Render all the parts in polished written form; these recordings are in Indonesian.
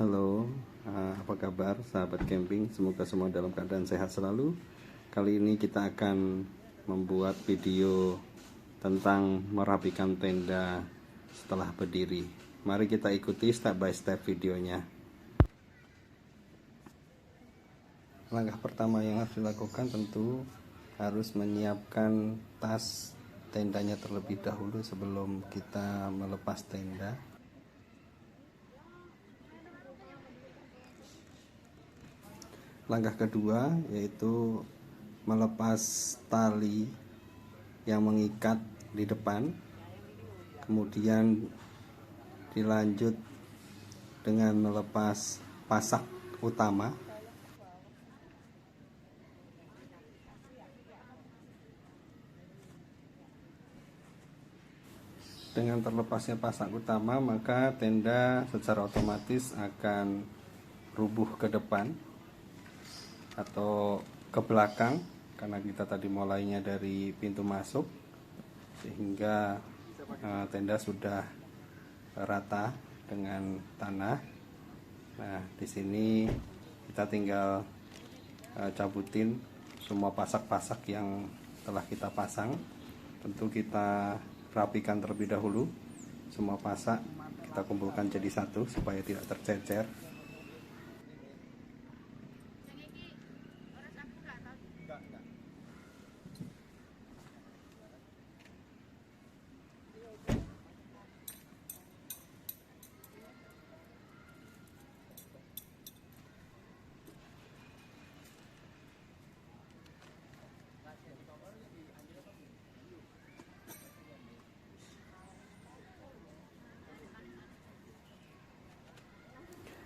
Halo, apa kabar sahabat camping? Semoga semua dalam keadaan sehat selalu. Kali ini kita akan membuat video tentang merapikan tenda setelah berdiri. Mari kita ikuti step by step videonya. Langkah pertama yang harus dilakukan tentu harus menyiapkan tas tendanya terlebih dahulu sebelum kita melepas tenda. Langkah kedua yaitu melepas tali yang mengikat di depan, kemudian dilanjut dengan melepas pasak utama. Dengan terlepasnya pasak utama, maka tenda secara otomatis akan rubuh ke depan atau ke belakang karena kita tadi mulainya dari pintu masuk, sehingga tenda sudah rata dengan tanah. Nah, di sini kita tinggal cabutin semua pasak-pasak yang telah kita pasang. Tentu kita rapikan terlebih dahulu semua pasak, kita kumpulkan jadi satu supaya tidak tercecer.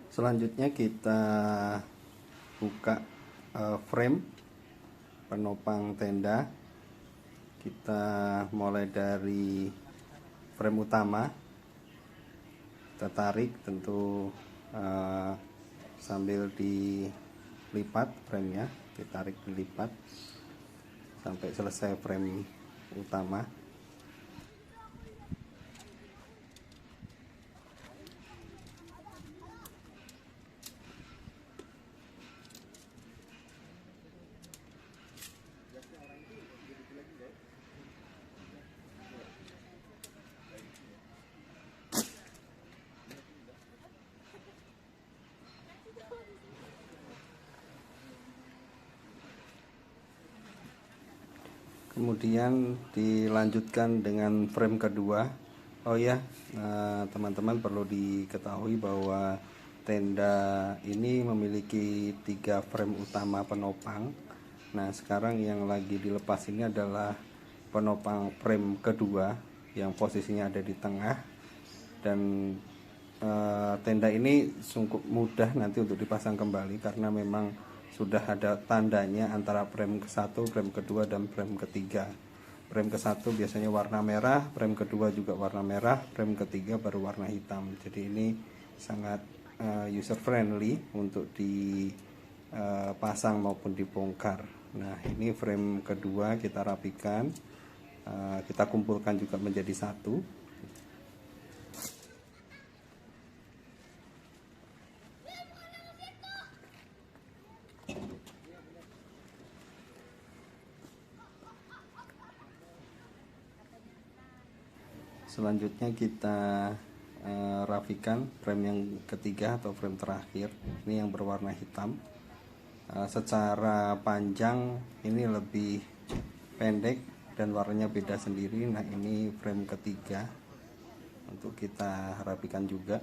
Selanjutnya kita buka frame penopang tenda. Kita mulai dari frame utama, kita tarik tentu sambil dilipat framenya, ditarik dilipat sampai selesai frame utama. Kemudian dilanjutkan dengan frame kedua. Oh ya, teman-teman perlu diketahui bahwa tenda ini memiliki 3 frame utama penopang. Nah, sekarang yang lagi dilepas ini adalah penopang frame kedua yang posisinya ada di tengah. Dan tenda ini cukup mudah nanti untuk dipasang kembali karena memang sudah ada tandanya antara frame ke-1, frame kedua, dan frame ketiga. Frame ke-1 biasanya warna merah, frame kedua juga warna merah, frame ketiga baru warna hitam. Jadi ini sangat user friendly untuk dipasang maupun dibongkar. Nah, ini frame kedua kita rapikan, kita kumpulkan juga menjadi satu. Selanjutnya kita rapikan frame yang ketiga atau frame terakhir, ini yang berwarna hitam. Secara panjang ini lebih pendek dan warnanya beda sendiri. Nah, ini frame ketiga untuk kita rapikan juga.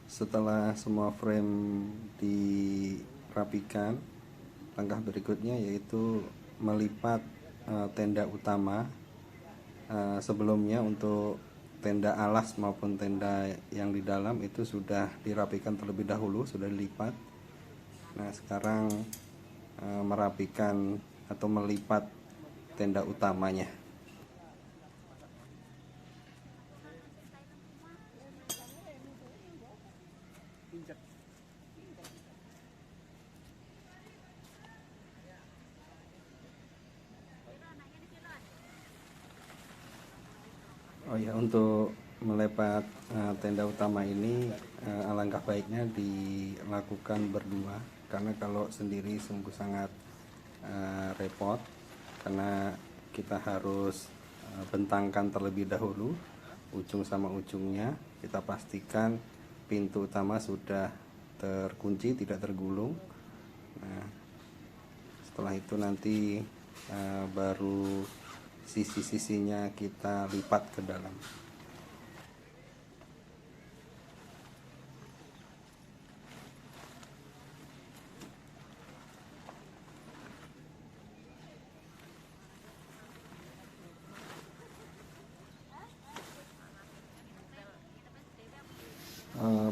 Setelah semua frame dirapikan, langkah berikutnya yaitu melipat tenda utama. Sebelumnya untuk tenda alas maupun tenda yang di dalam itu sudah dirapikan terlebih dahulu, sudah dilipat. Nah, sekarang merapikan atau melipat tenda utamanya. Oh ya, untuk melipat tenda utama ini alangkah baiknya dilakukan berdua, karena kalau sendiri sungguh sangat repot, karena kita harus bentangkan terlebih dahulu ujung sama ujungnya. Kita pastikan pintu utama sudah terkunci, tidak tergulung. Nah, setelah itu nanti baru sisi-sisinya kita lipat ke dalam.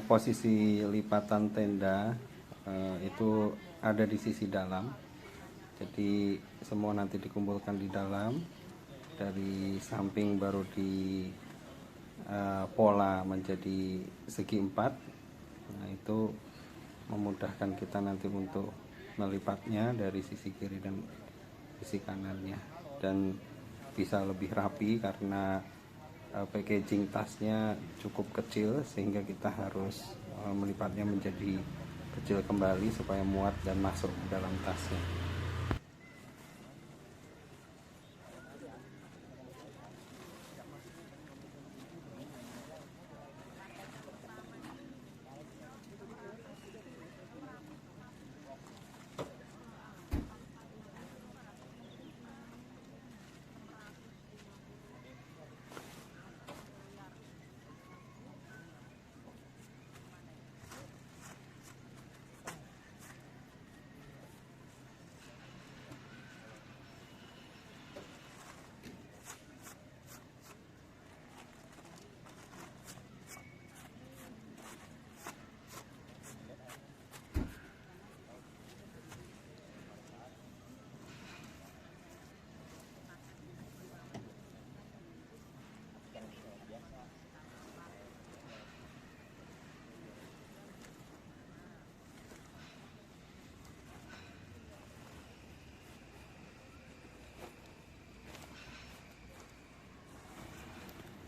Posisi lipatan tenda itu ada di sisi dalam, jadi semua nanti dikumpulkan di dalam. Dari samping baru di pola menjadi segi empat. Nah, itu memudahkan kita nanti untuk melipatnya dari sisi kiri dan sisi kanannya, dan bisa lebih rapi karena packaging tasnya cukup kecil, sehingga kita harus melipatnya menjadi kecil kembali supaya muat dan masuk ke dalam tasnya.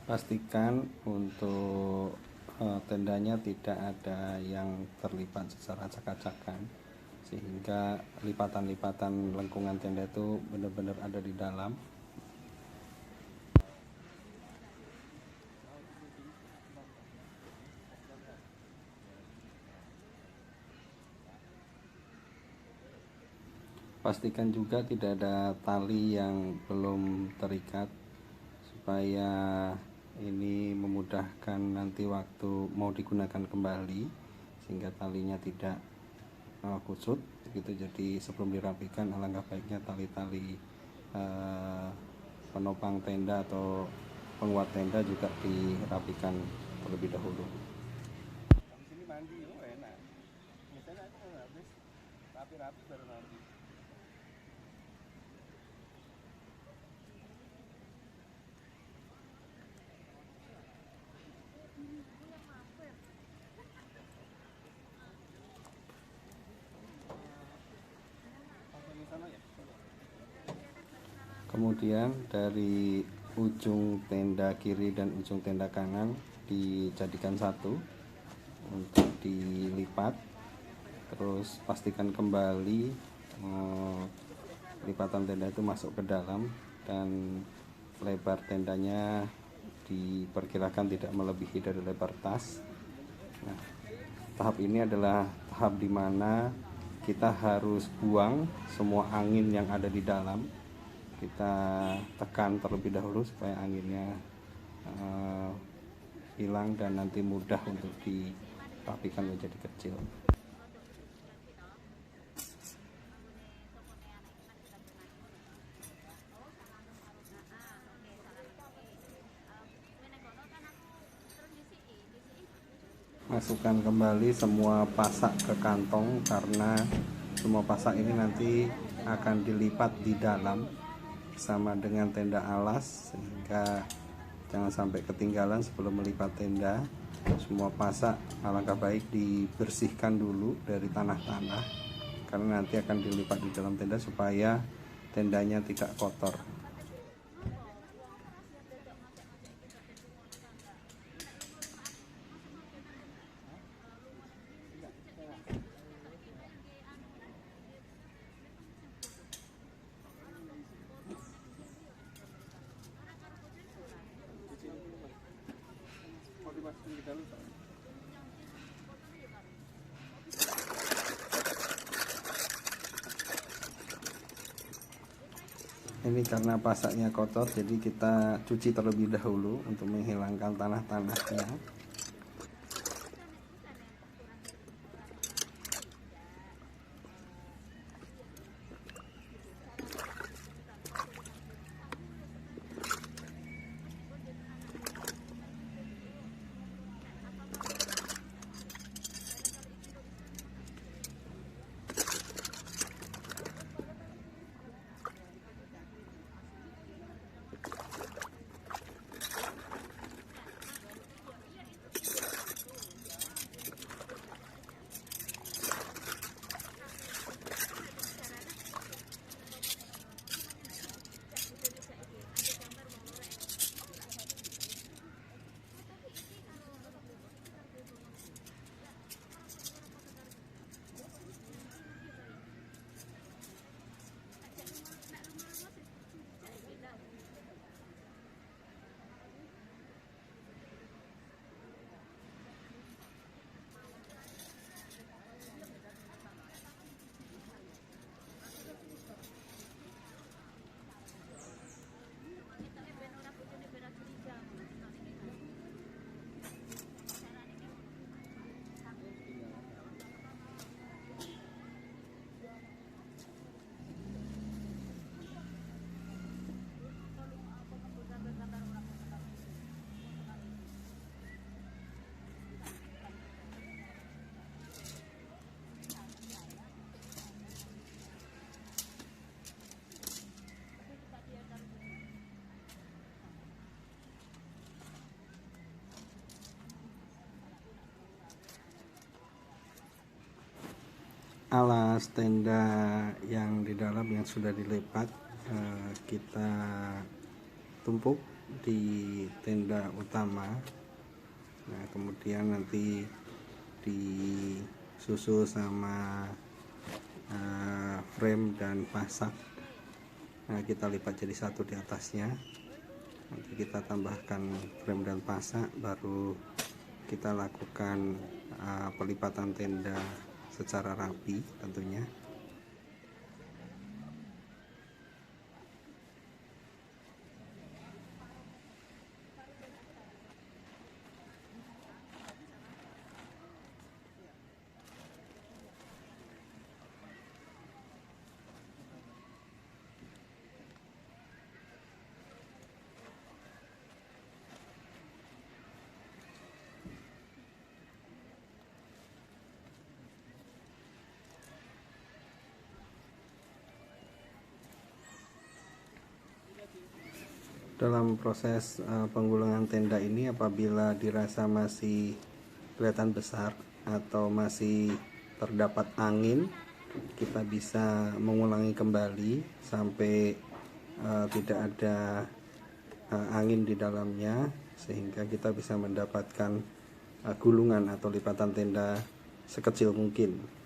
Pastikan untuk tendanya tidak ada yang terlipat secara acak-acakan, sehingga lipatan-lipatan lengkungan tenda itu benar-benar ada di dalam. Pastikan juga tidak ada tali yang belum terikat, supaya ini memudahkan nanti waktu mau digunakan kembali, sehingga talinya tidak kusut gitu. Jadi sebelum dirapikan, alangkah baiknya tali-tali penopang tenda atau penguat tenda juga dirapikan terlebih dahulu. Sini mandi, oh enak. Biasanya aku kalau habis rapi-rapi baru mandi. Kemudian dari ujung tenda kiri dan ujung tenda kanan dijadikan satu untuk dilipat. Terus pastikan kembali lipatan tenda itu masuk ke dalam, dan lebar tendanya diperkirakan tidak melebihi dari lebar tas. Nah, tahap ini adalah tahap di mana kita harus buang semua angin yang ada di dalam. Kita tekan terlebih dahulu supaya anginnya hilang dan nanti mudah untuk rapikan menjadi kecil. Masukkan kembali semua pasak ke kantong, karena semua pasak ini nanti akan dilipat di dalam sama dengan tenda alas, sehingga jangan sampai ketinggalan sebelum melipat tenda. Semua pasak alangkah baik dibersihkan dulu dari tanah-tanah, karena nanti akan dilipat di dalam tenda supaya tendanya tidak kotor. Mau dimasukin ke dalam Pak? Ini karena pasaknya kotor, jadi kita cuci terlebih dahulu untuk menghilangkan tanah-tanahnya. Alas tenda yang di dalam yang sudah dilipat kita tumpuk di tenda utama. Nah, kemudian nanti disusul sama frame dan pasak. Nah, kita lipat jadi satu di atasnya. Nanti kita tambahkan frame dan pasak, baru kita lakukan pelipatan tenda secara rapi tentunya. Dalam proses penggulungan tenda ini, apabila dirasa masih kelihatan besar atau masih terdapat angin, kita bisa mengulangi kembali sampai tidak ada angin di dalamnya, sehingga kita bisa mendapatkan gulungan atau lipatan tenda sekecil mungkin.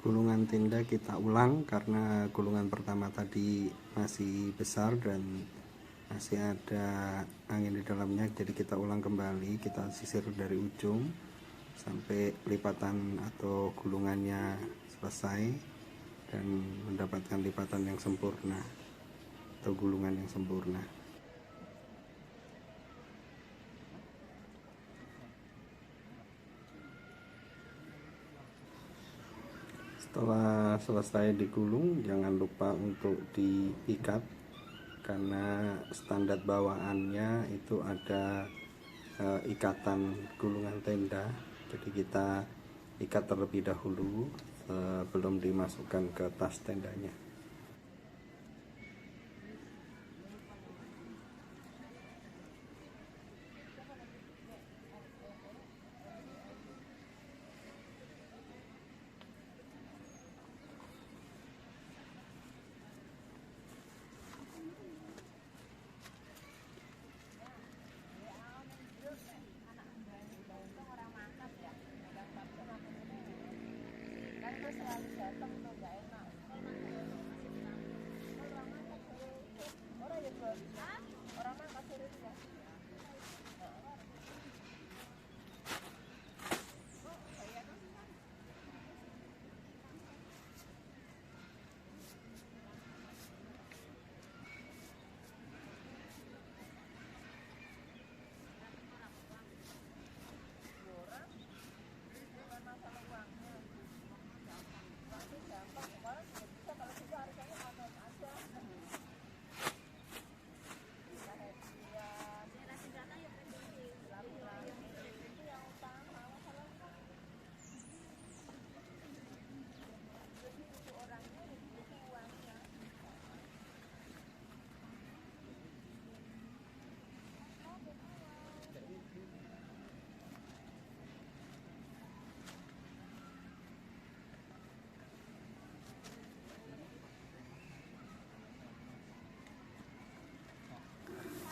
gulungan tenda kita ulang karena gulungan pertama tadi masih besar dan masih ada angin di dalamnya, jadi kita ulang kembali, kita sisir dari ujung sampai lipatan atau gulungannya selesai dan mendapatkan lipatan yang sempurna atau gulungan yang sempurna. Setelah selesai digulung, jangan lupa untuk diikat karena standar bawaannya itu ada ikatan gulungan tenda. Jadi kita ikat terlebih dahulu sebelum dimasukkan ke tas tendanya.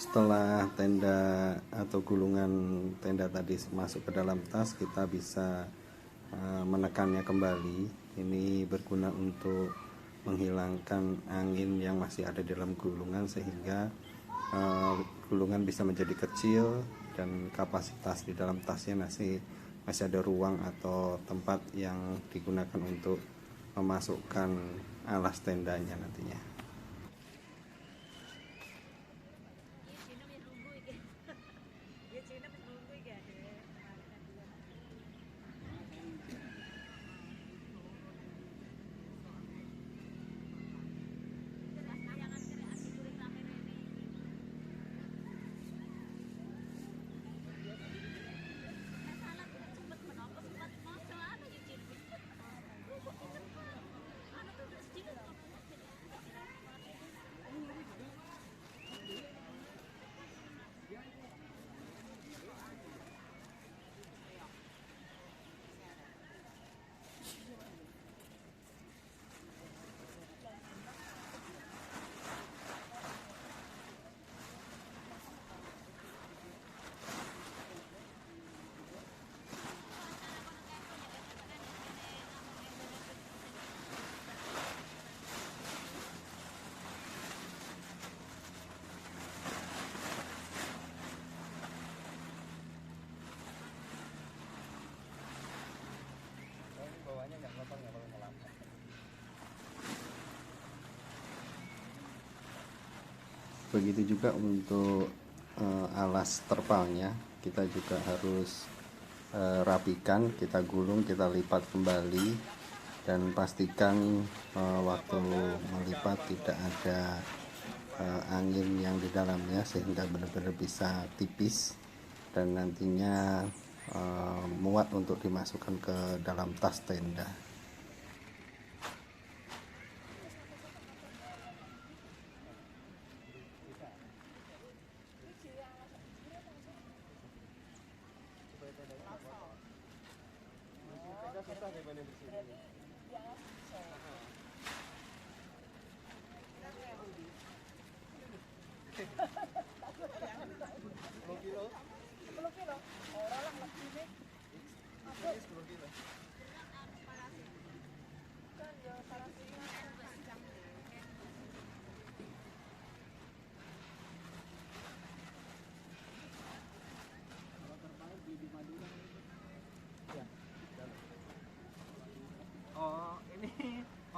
Setelah tenda atau gulungan tenda tadi masuk ke dalam tas, kita bisa menekannya kembali. Ini berguna untuk menghilangkan angin yang masih ada di dalam gulungan sehingga gulungan bisa menjadi kecil dan kapasitas di dalam tasnya masih ada ruang atau tempat yang digunakan untuk memasukkan alas tendanya nantinya. Begitu juga untuk alas terpalnya, kita juga harus rapikan, kita gulung, kita lipat kembali dan pastikan waktu melipat tidak ada angin yang di dalamnya sehingga benar-benar bisa tipis dan nantinya muat untuk dimasukkan ke dalam tas tenda.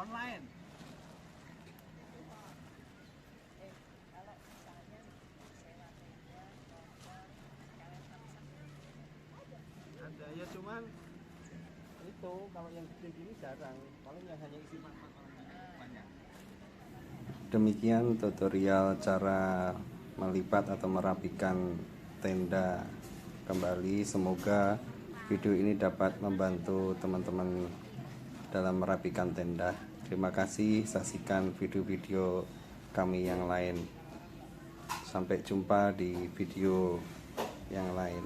online. Kalau misalnya sewa tenda, kompor, sekalian masak, Ada ya, cuman itu kalau yang gede gini jarang. Paling yang hanya isi mak banyak. Demikian tutorial cara melipat atau merapikan tenda kembali. Semoga video ini dapat membantu teman-teman dalam merapikan tenda. Terima kasih, saksikan video-video kami yang lain. Sampai jumpa di video yang lain.